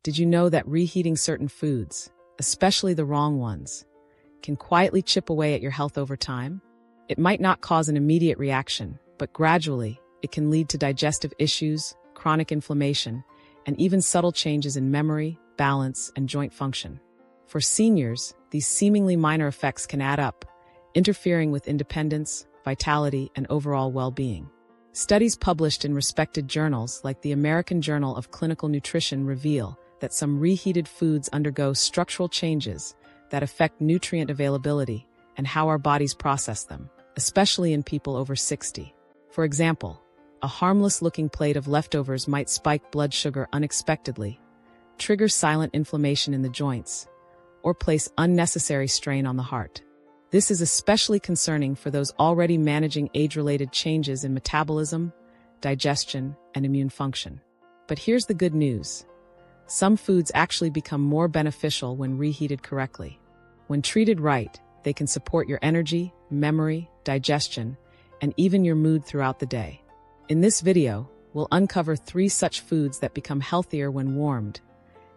Did you know that reheating certain foods, especially the wrong ones, can quietly chip away at your health over time? It might not cause an immediate reaction, but gradually, it can lead to digestive issues, chronic inflammation, and even subtle changes in memory, balance, and joint function. For seniors, these seemingly minor effects can add up, interfering with independence, vitality, and overall well-being. Studies published in respected journals like the American Journal of Clinical Nutrition reveal that some reheated foods undergo structural changes that affect nutrient availability and how our bodies process them, especially in people over 60. For example, a harmless-looking plate of leftovers might spike blood sugar unexpectedly, trigger silent inflammation in the joints, or place unnecessary strain on the heart. This is especially concerning for those already managing age-related changes in metabolism, digestion, and immune function. But here's the good news. Some foods actually become more beneficial when reheated correctly. When treated right, they can support your energy, memory, digestion, and even your mood throughout the day. In this video, we'll uncover 3 such foods that become healthier when warmed,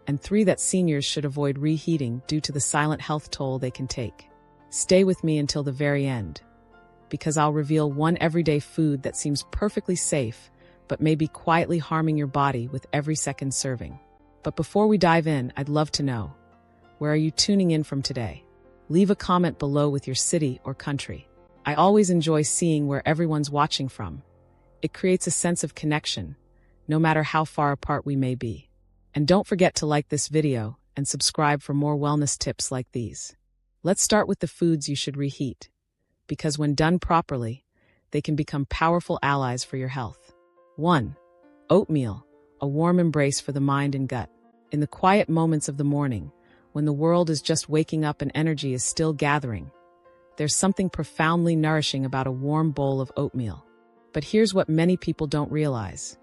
and 3 that seniors should avoid reheating due to the silent health toll they can take. Stay with me until the very end, because I'll reveal one everyday food that seems perfectly safe, but may be quietly harming your body with every second serving. But before we dive in, I'd love to know, where are you tuning in from today? Leave a comment below with your city or country. I always enjoy seeing where everyone's watching from. It creates a sense of connection, no matter how far apart we may be. And don't forget to like this video and subscribe for more wellness tips like these. Let's start with the foods you should reheat, because when done properly, they can become powerful allies for your health. 1. Oatmeal, a warm embrace for the mind and gut. In the quiet moments of the morning, when the world is just waking up and energy is still gathering, there's something profoundly nourishing about a warm bowl of oatmeal. But here's what many people don't realize.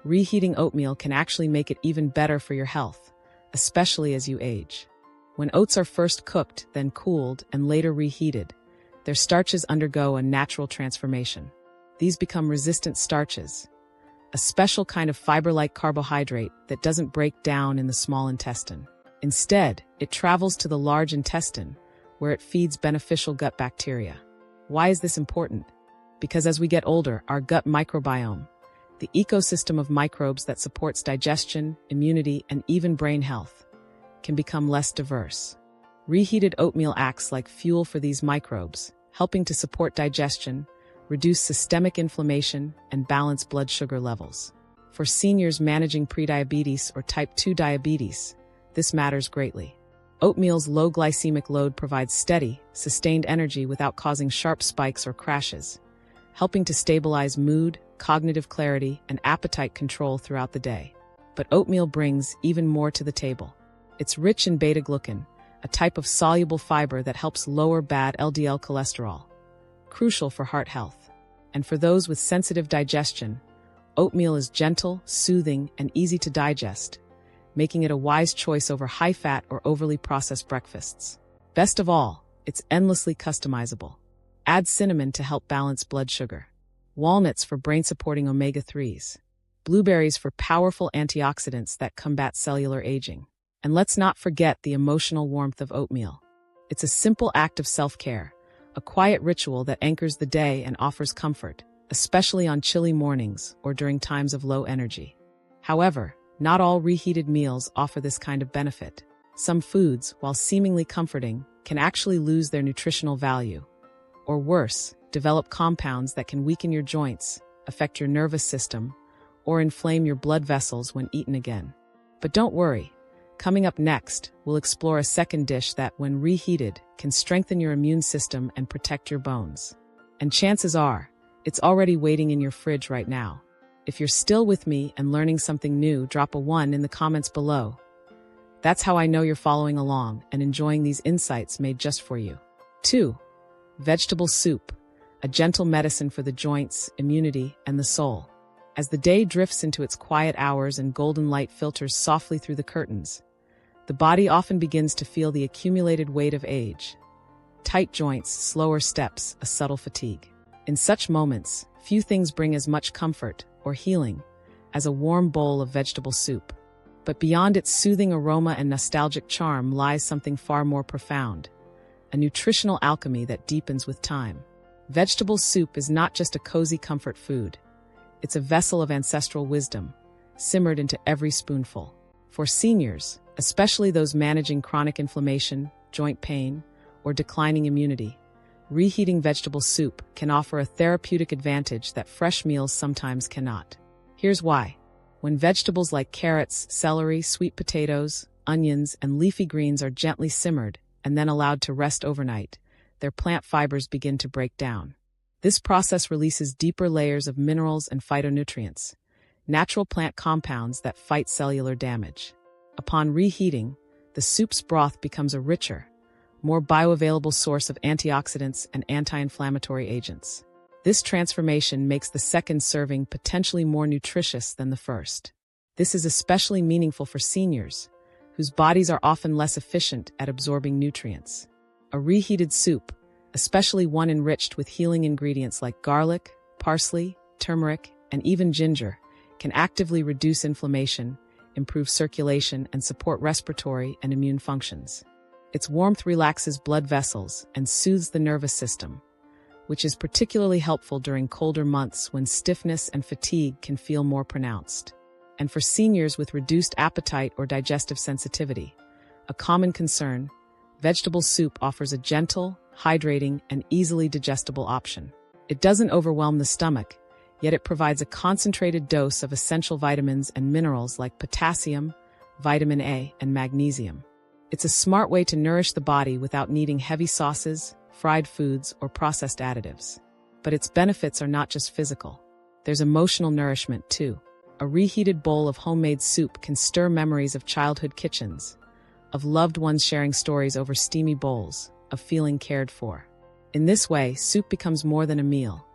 Reheating oatmeal can actually make it even better for your health, especially as you age. When oats are first cooked, then cooled, and later reheated, their starches undergo a natural transformation. These become resistant starches, a special kind of fiber-like carbohydrate that doesn't break down in the small intestine. Instead, it travels to the large intestine, where it feeds beneficial gut bacteria. Why is this important? Because as we get older, our gut microbiome, the ecosystem of microbes that supports digestion, immunity, and even brain health, can become less diverse. Reheated oatmeal acts like fuel for these microbes, helping to support digestion, reduce systemic inflammation, and balance blood sugar levels. For seniors managing prediabetes or type 2 diabetes, this matters greatly. Oatmeal's low glycemic load provides steady, sustained energy without causing sharp spikes or crashes, helping to stabilize mood, cognitive clarity, and appetite control throughout the day. But oatmeal brings even more to the table. It's rich in beta-glucan, a type of soluble fiber that helps lower bad LDL cholesterol, crucial for heart health. And for those with sensitive digestion, oatmeal is gentle, soothing, and easy to digest, making it a wise choice over high-fat or overly processed breakfasts. Best of all, it's endlessly customizable. Add cinnamon to help balance blood sugar, walnuts for brain-supporting omega-3s, blueberries for powerful antioxidants that combat cellular aging. And let's not forget the emotional warmth of oatmeal. It's a simple act of self-care, a quiet ritual that anchors the day and offers comfort, especially on chilly mornings or during times of low energy. However, not all reheated meals offer this kind of benefit. Some foods, while seemingly comforting, can actually lose their nutritional value, or worse, develop compounds that can weaken your joints, affect your nervous system, or inflame your blood vessels when eaten again. But don't worry. Coming up next, we'll explore a second dish that, when reheated, can strengthen your immune system and protect your bones. And chances are, it's already waiting in your fridge right now. If you're still with me and learning something new, drop a 1 in the comments below. That's how I know you're following along and enjoying these insights made just for you. 2. Vegetable soup, a gentle medicine for the joints, immunity, and the soul. As the day drifts into its quiet hours and golden light filters softly through the curtains, the body often begins to feel the accumulated weight of age. Tight joints, slower steps, a subtle fatigue. In such moments, few things bring as much comfort or healing as a warm bowl of vegetable soup. But beyond its soothing aroma and nostalgic charm lies something far more profound, a nutritional alchemy that deepens with time. Vegetable soup is not just a cozy comfort food. It's a vessel of ancestral wisdom, simmered into every spoonful. For seniors, especially those managing chronic inflammation, joint pain, or declining immunity, reheating vegetable soup can offer a therapeutic advantage that fresh meals sometimes cannot. Here's why. When vegetables like carrots, celery, sweet potatoes, onions, and leafy greens are gently simmered and then allowed to rest overnight, their plant fibers begin to break down. This process releases deeper layers of minerals and phytonutrients, natural plant compounds that fight cellular damage. Upon reheating, the soup's broth becomes a richer, more bioavailable source of antioxidants and anti-inflammatory agents. This transformation makes the second serving potentially more nutritious than the first. This is especially meaningful for seniors, whose bodies are often less efficient at absorbing nutrients. A reheated soup, especially one enriched with healing ingredients like garlic, parsley, turmeric, and even ginger, can actively reduce inflammation, improve circulation, and support respiratory and immune functions. Its warmth relaxes blood vessels and soothes the nervous system, which is particularly helpful during colder months when stiffness and fatigue can feel more pronounced. And for seniors with reduced appetite or digestive sensitivity, a common concern, vegetable soup offers a gentle, hydrating, and easily digestible option. It doesn't overwhelm the stomach, yet it provides a concentrated dose of essential vitamins and minerals like potassium, vitamin A, and magnesium. It's a smart way to nourish the body without needing heavy sauces, fried foods, or processed additives. But its benefits are not just physical. There's emotional nourishment too. A reheated bowl of homemade soup can stir memories of childhood kitchens, of loved ones sharing stories over steamy bowls, of feeling cared for. In this way, soup becomes more than a meal.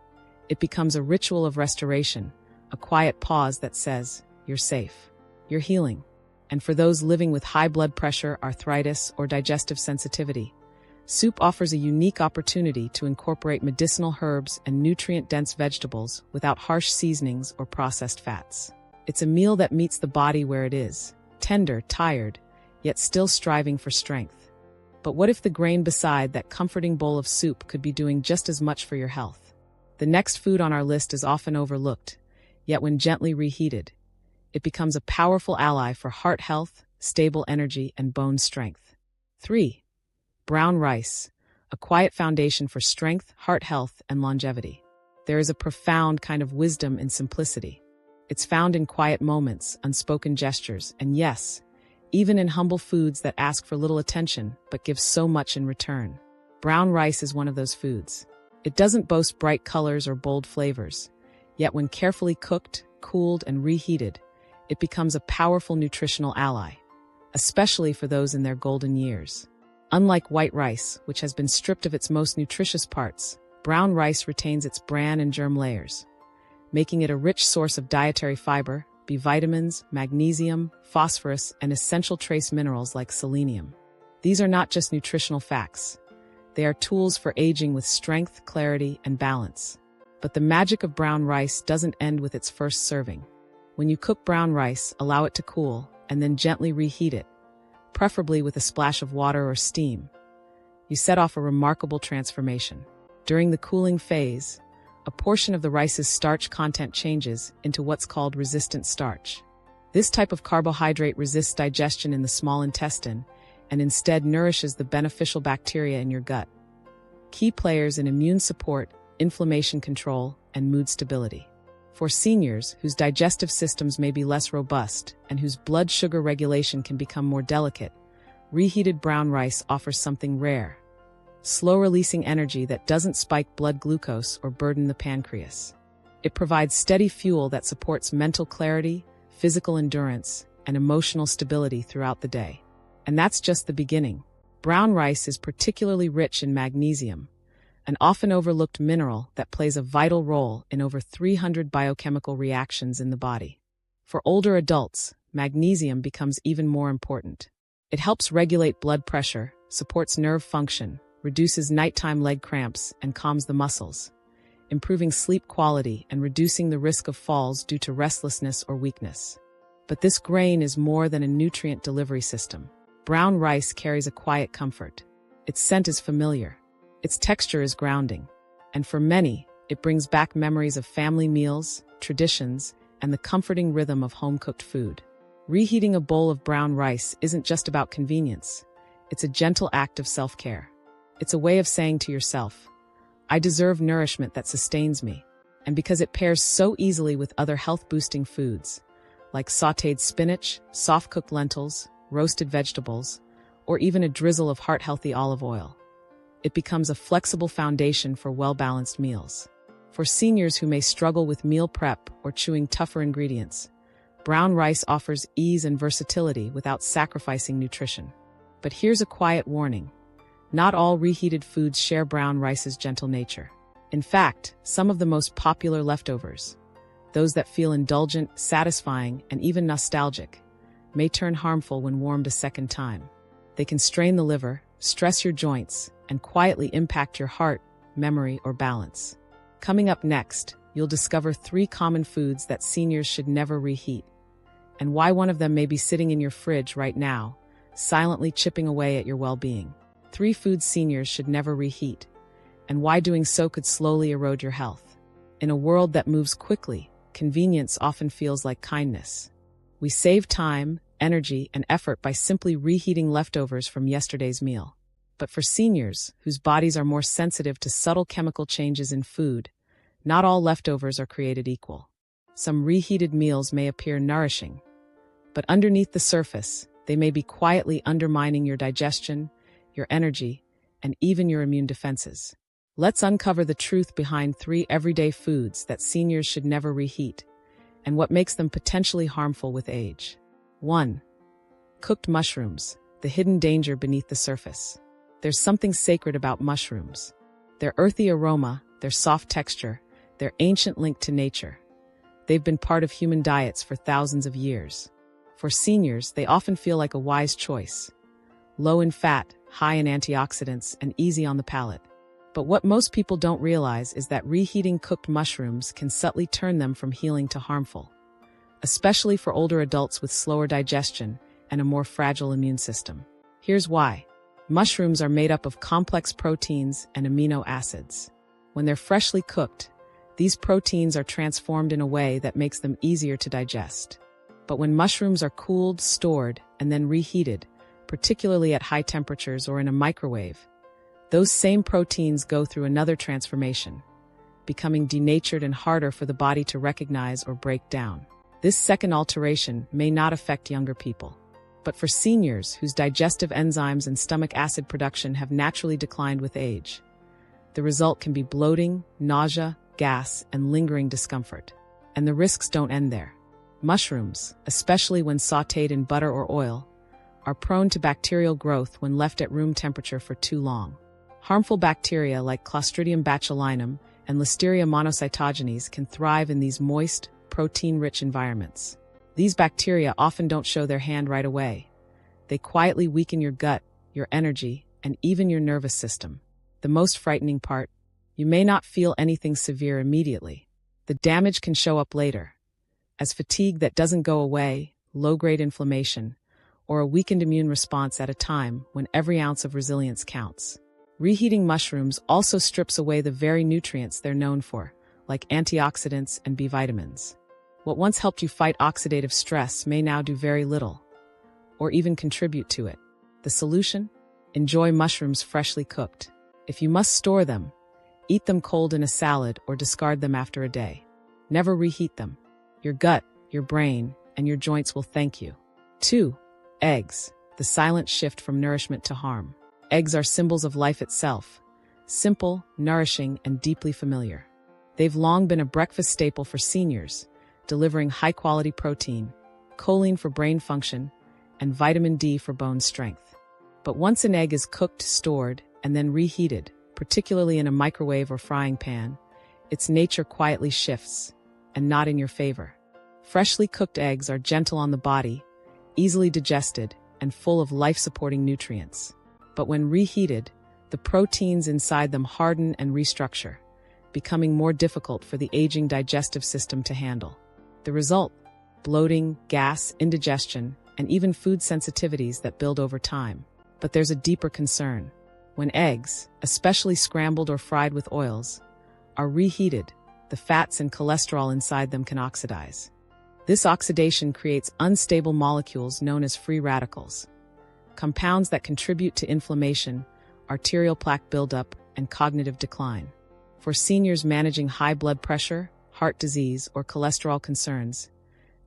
It becomes a ritual of restoration, a quiet pause that says, "You're safe. You're healing." And for those living with high blood pressure, arthritis, or digestive sensitivity, soup offers a unique opportunity to incorporate medicinal herbs and nutrient-dense vegetables without harsh seasonings or processed fats. It's a meal that meets the body where it is, tender, tired, yet still striving for strength. But what if the grain beside that comforting bowl of soup could be doing just as much for your health? The next food on our list is often overlooked, yet when gently reheated, it becomes a powerful ally for heart health, stable energy, and bone strength. 3. Brown rice, a quiet foundation for strength, heart health, and longevity. There is a profound kind of wisdom in simplicity. It's found in quiet moments, unspoken gestures, and yes, even in humble foods that ask for little attention but give so much in return. Brown rice is one of those foods. It doesn't boast bright colors or bold flavors, yet when carefully cooked, cooled, and reheated, it becomes a powerful nutritional ally, especially for those in their golden years. Unlike white rice, which has been stripped of its most nutritious parts, brown rice retains its bran and germ layers, making it a rich source of dietary fiber, B vitamins, magnesium, phosphorus, and essential trace minerals like selenium. These are not just nutritional facts. They are tools for aging with strength, clarity, and balance. But the magic of brown rice doesn't end with its first serving. When you cook brown rice, allow it to cool, and then gently reheat it, preferably with a splash of water or steam. You set off a remarkable transformation. During the cooling phase, a portion of the rice's starch content changes into what's called resistant starch. This type of carbohydrate resists digestion in the small intestine and instead nourishes the beneficial bacteria in your gut, key players in immune support, inflammation control, and mood stability. For seniors whose digestive systems may be less robust and whose blood sugar regulation can become more delicate, reheated brown rice offers something rare: slow-releasing energy that doesn't spike blood glucose or burden the pancreas. It provides steady fuel that supports mental clarity, physical endurance, and emotional stability throughout the day. And that's just the beginning. Brown rice is particularly rich in magnesium, an often overlooked mineral that plays a vital role in over 300 biochemical reactions in the body. For older adults, magnesium becomes even more important. It helps regulate blood pressure, supports nerve function, reduces nighttime leg cramps, and calms the muscles, improving sleep quality and reducing the risk of falls due to restlessness or weakness. But this grain is more than a nutrient delivery system. Brown rice carries a quiet comfort. Its scent is familiar. Its texture is grounding. And for many, it brings back memories of family meals, traditions, and the comforting rhythm of home-cooked food. Reheating a bowl of brown rice isn't just about convenience. It's a gentle act of self-care. It's a way of saying to yourself, I deserve nourishment that sustains me. And because it pairs so easily with other health-boosting foods, like sautéed spinach, soft-cooked lentils, roasted vegetables, or even a drizzle of heart-healthy olive oil, it becomes a flexible foundation for well-balanced meals. For seniors who may struggle with meal prep or chewing tougher ingredients, brown rice offers ease and versatility without sacrificing nutrition. But here's a quiet warning. Not all reheated foods share brown rice's gentle nature. In fact, some of the most popular leftovers, those that feel indulgent, satisfying, and even nostalgic, may turn harmful when warmed a second time. They can strain the liver, stress your joints, and quietly impact your heart, memory, or balance. Coming up next, you'll discover 3 common foods that seniors should never reheat, and why one of them may be sitting in your fridge right now, silently chipping away at your well-being. 3 foods seniors should never reheat, and why doing so could slowly erode your health. In a world that moves quickly, convenience often feels like kindness. We save time, energy, and effort by simply reheating leftovers from yesterday's meal. But for seniors, whose bodies are more sensitive to subtle chemical changes in food, not all leftovers are created equal. Some reheated meals may appear nourishing, but underneath the surface, they may be quietly undermining your digestion, your energy, and even your immune defenses. Let's uncover the truth behind 3 everyday foods that seniors should never reheat, and what makes them potentially harmful with age. 1. Cooked mushrooms, the hidden danger beneath the surface. There's something sacred about mushrooms. Their earthy aroma, their soft texture, their ancient link to nature. They've been part of human diets for thousands of years. For seniors, they often feel like a wise choice. Low in fat, high in antioxidants, and easy on the palate. But what most people don't realize is that reheating cooked mushrooms can subtly turn them from healing to harmful, especially for older adults with slower digestion and a more fragile immune system. Here's why. Mushrooms are made up of complex proteins and amino acids. When they're freshly cooked, these proteins are transformed in a way that makes them easier to digest. But when mushrooms are cooled, stored, and then reheated, particularly at high temperatures or in a microwave, those same proteins go through another transformation, becoming denatured and harder for the body to recognize or break down. This second alteration may not affect younger people, but for seniors whose digestive enzymes and stomach acid production have naturally declined with age, the result can be bloating, nausea, gas, and lingering discomfort. And the risks don't end there. Mushrooms, especially when sautéed in butter or oil, are prone to bacterial growth when left at room temperature for too long. Harmful bacteria like Clostridium botulinum and Listeria monocytogenes can thrive in these moist, protein-rich environments. These bacteria often don't show their hand right away. They quietly weaken your gut, your energy, and even your nervous system. The most frightening part, you may not feel anything severe immediately. The damage can show up later, as fatigue that doesn't go away, low-grade inflammation, or a weakened immune response at a time when every ounce of resilience counts. Reheating mushrooms also strips away the very nutrients they're known for, like antioxidants and B vitamins. What once helped you fight oxidative stress may now do very little, or even contribute to it. The solution? Enjoy mushrooms freshly cooked. If you must store them, eat them cold in a salad or discard them after a day. Never reheat them. Your gut, your brain, and your joints will thank you. 2. Eggs, the silent shift from nourishment to harm. Eggs are symbols of life itself, simple, nourishing, and deeply familiar. They've long been a breakfast staple for seniors, delivering high-quality protein, choline for brain function, and vitamin D for bone strength. But once an egg is cooked, stored, and then reheated, particularly in a microwave or frying pan, its nature quietly shifts, and not in your favor. Freshly cooked eggs are gentle on the body, easily digested, and full of life-supporting nutrients. But when reheated, the proteins inside them harden and restructure, becoming more difficult for the aging digestive system to handle. The result? bloating, gas, indigestion, and even food sensitivities that build over time. But there's a deeper concern. When eggs, especially scrambled or fried with oils, are reheated, the fats and cholesterol inside them can oxidize. This oxidation creates unstable molecules known as free radicals, compounds that contribute to inflammation, arterial plaque buildup, and cognitive decline. For seniors managing high blood pressure, heart disease, or cholesterol concerns,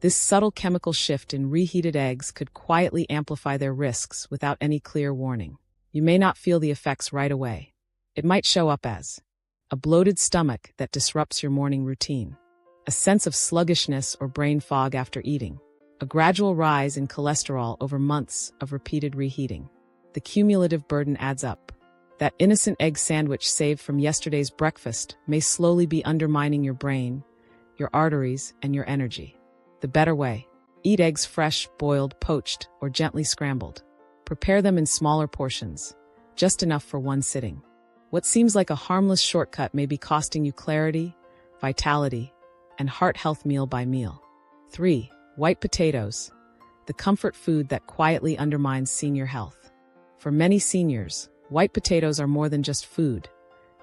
this subtle chemical shift in reheated eggs could quietly amplify their risks without any clear warning. You may not feel the effects right away. It might show up as a bloated stomach that disrupts your morning routine, a sense of sluggishness or brain fog after eating, a gradual rise in cholesterol over months of repeated reheating. The cumulative burden adds up. That innocent egg sandwich saved from yesterday's breakfast may slowly be undermining your brain, your arteries, and your energy. The better way: eat eggs fresh, boiled, poached, or gently scrambled. Prepare them in smaller portions, just enough for one sitting. What seems like a harmless shortcut may be costing you clarity, vitality, and heart health meal by meal. 3. White potatoes, the comfort food that quietly undermines senior health. For many seniors, white potatoes are more than just food.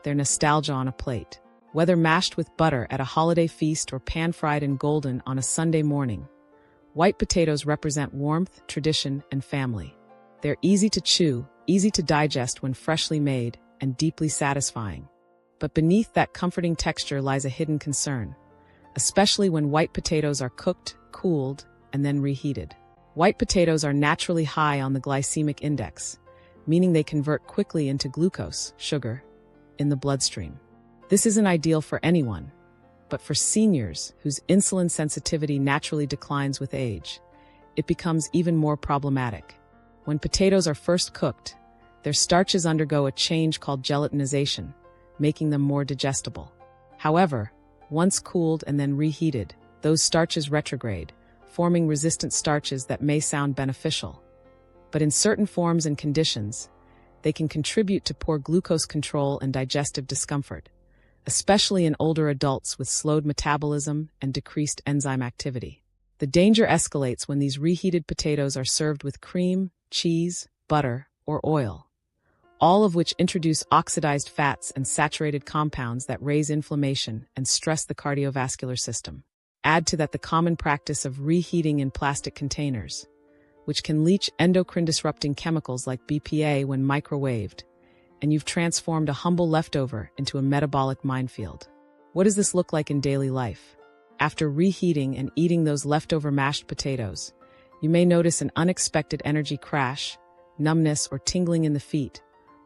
They're nostalgia on a plate. Whether mashed with butter at a holiday feast or pan-fried and golden on a Sunday morning, white potatoes represent warmth, tradition, and family. They're easy to chew, easy to digest when freshly made, and deeply satisfying. But beneath that comforting texture lies a hidden concern, especially when white potatoes are cooked, cooled, and then reheated. White potatoes are naturally high on the glycemic index, meaning they convert quickly into glucose, sugar, in the bloodstream. This isn't ideal for anyone, but for seniors whose insulin sensitivity naturally declines with age, it becomes even more problematic. When potatoes are first cooked, their starches undergo a change called gelatinization, making them more digestible. However, once cooled and then reheated, those starches retrograde, forming resistant starches that may sound beneficial. But in certain forms and conditions, they can contribute to poor glucose control and digestive discomfort, especially in older adults with slowed metabolism and decreased enzyme activity. The danger escalates when these reheated potatoes are served with cream, cheese, butter, or oil, all of which introduce oxidized fats and saturated compounds that raise inflammation and stress the cardiovascular system. Add to that the common practice of reheating in plastic containers, which can leach endocrine-disrupting chemicals like BPA when microwaved, and you've transformed a humble leftover into a metabolic minefield. What does this look like in daily life? After reheating and eating those leftover mashed potatoes, you may notice an unexpected energy crash, numbness or tingling in the feet,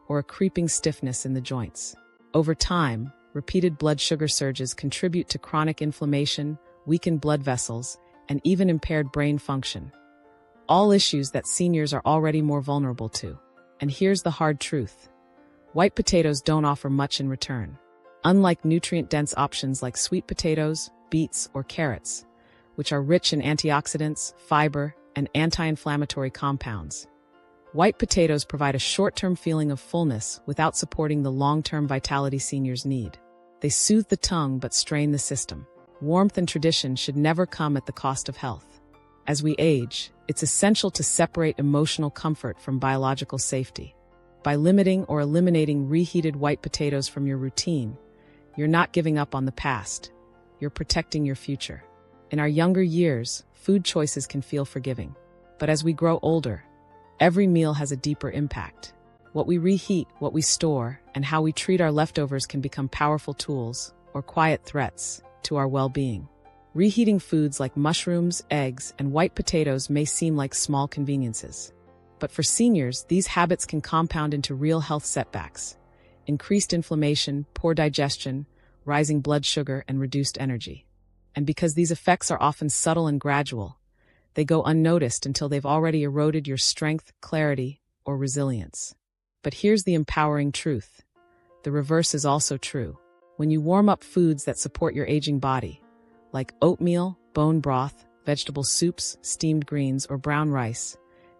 or a creeping stiffness in the joints. Over time, repeated blood sugar surges contribute to chronic inflammation, weakened blood vessels, and even impaired brain function. All issues that seniors are already more vulnerable to. And here's the hard truth: white potatoes don't offer much in return. Unlike nutrient-dense options like sweet potatoes, beets, or carrots, which are rich in antioxidants, fiber, and anti-inflammatory compounds, white potatoes provide a short-term feeling of fullness without supporting the long-term vitality seniors need. They soothe the tongue but strain the system. Warmth and tradition should never come at the cost of health. As we age, it's essential to separate emotional comfort from biological safety. By limiting or eliminating reheated white potatoes from your routine, you're not giving up on the past. You're protecting your future. In our younger years, food choices can feel forgiving. But as we grow older, every meal has a deeper impact. What we reheat, what we store, and how we treat our leftovers can become powerful tools, or quiet threats, to our well-being. Reheating foods like mushrooms, eggs, and white potatoes may seem like small conveniences. But for seniors, these habits can compound into real health setbacks: increased inflammation, poor digestion, rising blood sugar, and reduced energy. And because these effects are often subtle and gradual, they go unnoticed until they've already eroded your strength, clarity, or resilience. But here's the empowering truth: the reverse is also true. When you warm up foods that support your aging body, like oatmeal, bone broth, vegetable soups, steamed greens, or brown rice,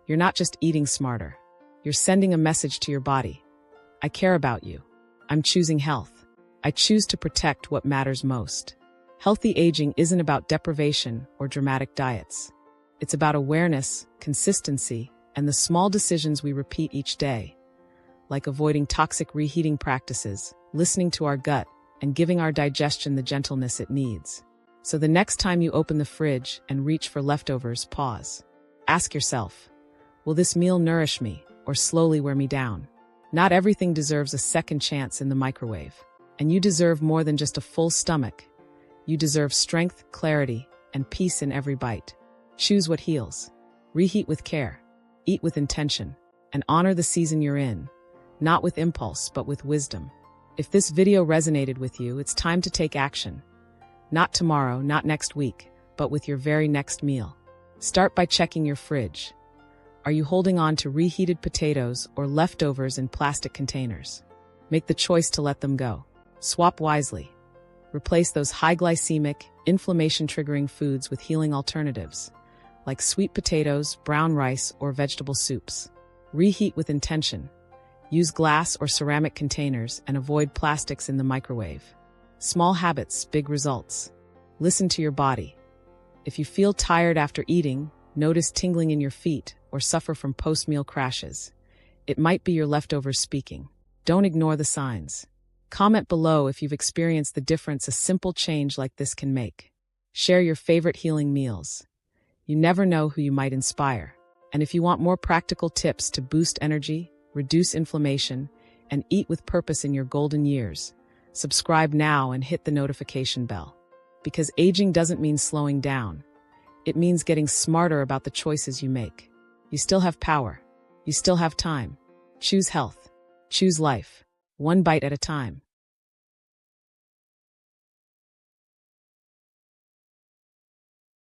you're not just eating smarter. You're sending a message to your body: I care about you. I'm choosing health. I choose to protect what matters most. Healthy aging isn't about deprivation or dramatic diets. It's about awareness, consistency, and the small decisions we repeat each day, like avoiding toxic reheating practices, listening to our gut, and giving our digestion the gentleness it needs. So the next time you open the fridge and reach for leftovers, pause. Ask yourself, will this meal nourish me or slowly wear me down? Not everything deserves a second chance in the microwave. And you deserve more than just a full stomach. You deserve strength, clarity, and peace in every bite. Choose what heals. Reheat with care. Eat with intention. And honor the season you're in, not with impulse, but with wisdom. If this video resonated with you, it's time to take action. Not tomorrow, not next week, but with your very next meal. Start by checking your fridge. Are you holding on to reheated potatoes or leftovers in plastic containers? Make the choice to let them go. Swap wisely. Replace those high glycemic, inflammation-triggering foods with healing alternatives, like sweet potatoes, brown rice, or vegetable soups. Reheat with intention. Use glass or ceramic containers and avoid plastics in the microwave. Small habits, big results. Listen to your body. If you feel tired after eating, notice tingling in your feet, or suffer from post-meal crashes, it might be your leftovers speaking. Don't ignore the signs. Comment below if you've experienced the difference a simple change like this can make. Share your favorite healing meals. You never know who you might inspire. And if you want more practical tips to boost energy, reduce inflammation, and eat with purpose in your golden years, subscribe now and hit the notification bell. Because aging doesn't mean slowing down. It means getting smarter about the choices you make. You still have power. You still have time. Choose health. Choose life. One bite at a time.